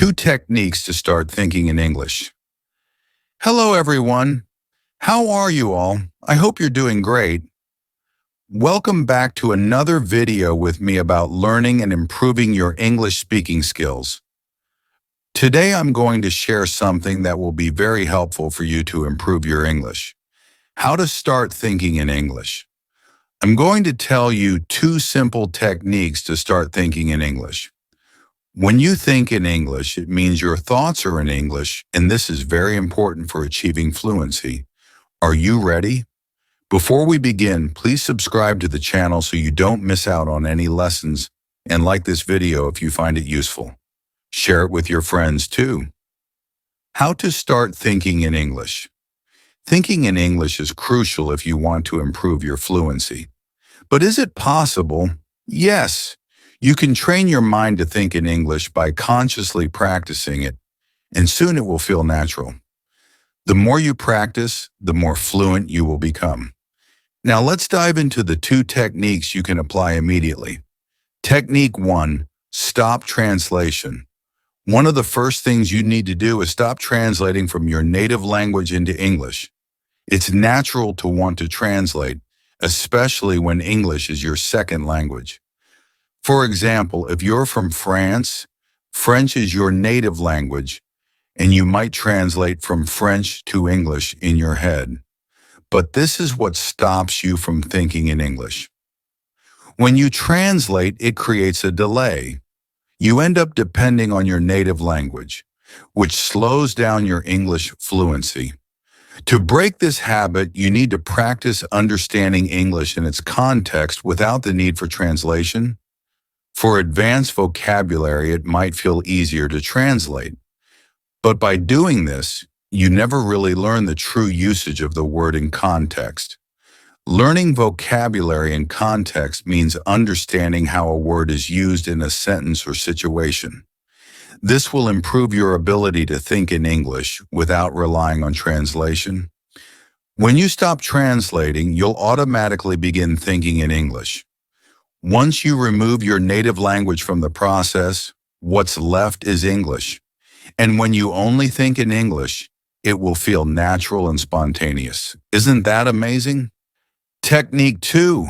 2 techniques to start thinking in English. Hello, everyone. How are you all? I hope you're doing great. Welcome back to another video with me about learning and improving your English speaking skills. Today, I'm going to share something that will be very helpful for you to improve your English. How to start thinking in English. I'm going to tell you 2 simple techniques to start thinking in English. When you think in English, it means your thoughts are in English, and this is very important for achieving fluency. Are you ready? Before we begin, please subscribe to the channel so you don't miss out on any lessons, and like this video if you find it useful. Share it with your friends too. How to start thinking in English. Thinking in English is crucial if you want to improve your fluency. But is it possible? Yes. You can train your mind to think in English by consciously practicing it, and soon it will feel natural. The more you practice, the more fluent you will become. Now let's dive into the 2 techniques you can apply immediately. Technique 1, stop translation. One of the first things you need to do is stop translating from your native language into English. It's natural to want to translate, especially when English is your second language. For example, if you're from France, French is your native language, and you might translate from French to English in your head. But this is what stops you from thinking in English. When you translate, it creates a delay. You end up depending on your native language, which slows down your English fluency. To break this habit, you need to practice understanding English in its context without the need for translation. For advanced vocabulary, it might feel easier to translate. But by doing this, you never really learn the true usage of the word in context. Learning vocabulary in context means understanding how a word is used in a sentence or situation. This will improve your ability to think in English without relying on translation. When you stop translating, you'll automatically begin thinking in English. Once you remove your native language from the process, what's left is English. And when you only think in English, it will feel natural and spontaneous. Isn't that amazing? Technique 2,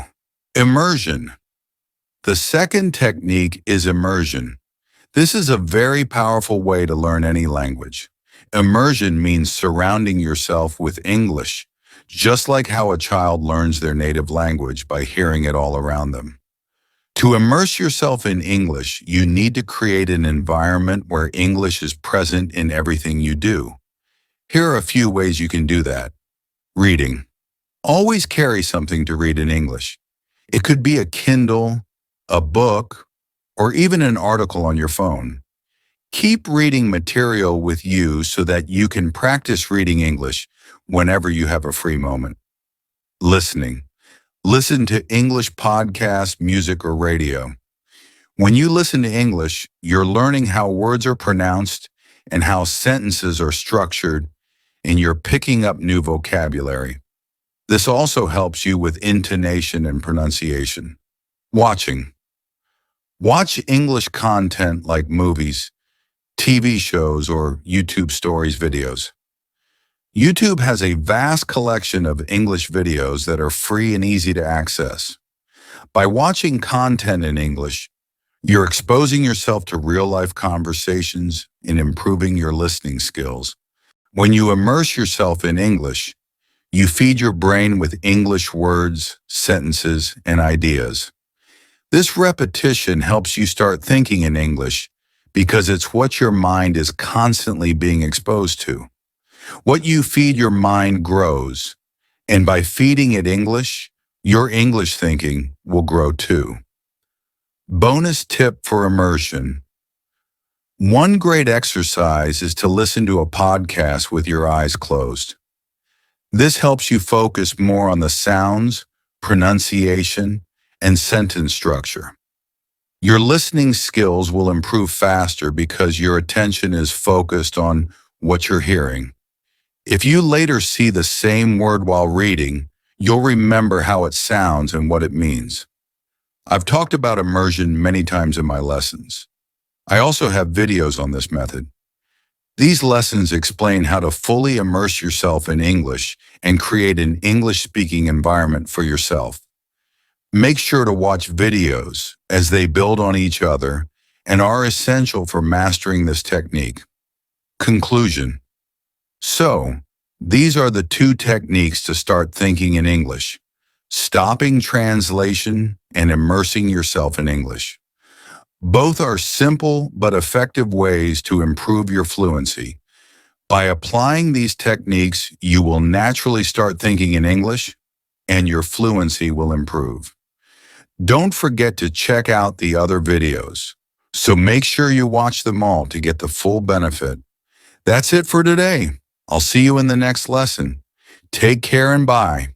immersion. The second technique is immersion. This is a very powerful way to learn any language. Immersion means surrounding yourself with English, just like how a child learns their native language by hearing it all around them. To immerse yourself in English, you need to create an environment where English is present in everything you do. Here are a few ways you can do that. Reading. Always carry something to read in English. It could be a Kindle, a book, or even an article on your phone. Keep reading material with you so that you can practice reading English whenever you have a free moment. Listening. Listen to English podcasts, music, or radio. When you listen to English, you're learning how words are pronounced and how sentences are structured, and you're picking up new vocabulary. This also helps you with intonation and pronunciation. Watching. Watch English content like movies, TV shows, or YouTube Stories videos. YouTube has a vast collection of English videos that are free and easy to access. By watching content in English, you're exposing yourself to real-life conversations and improving your listening skills. When you immerse yourself in English, you feed your brain with English words, sentences, and ideas. This repetition helps you start thinking in English because it's what your mind is constantly being exposed to. What you feed your mind grows, and by feeding it English, your English thinking will grow too. Bonus tip for immersion. One great exercise is to listen to a podcast with your eyes closed. This helps you focus more on the sounds, pronunciation, and sentence structure. Your listening skills will improve faster because your attention is focused on what you're hearing. If you later see the same word while reading, you'll remember how it sounds and what it means. I've talked about immersion many times in my lessons. I also have videos on this method. These lessons explain how to fully immerse yourself in English and create an English-speaking environment for yourself. Make sure to watch videos as they build on each other and are essential for mastering this technique. Conclusion. So, these are the two techniques to start thinking in English: stopping translation and immersing yourself in English. Both are simple but effective ways to improve your fluency. By applying these techniques, you will naturally start thinking in English, and your fluency will improve. Don't forget to check out the other videos. So make sure you watch them all to get the full benefit. That's it for today. I'll see you in the next lesson. Take care and bye.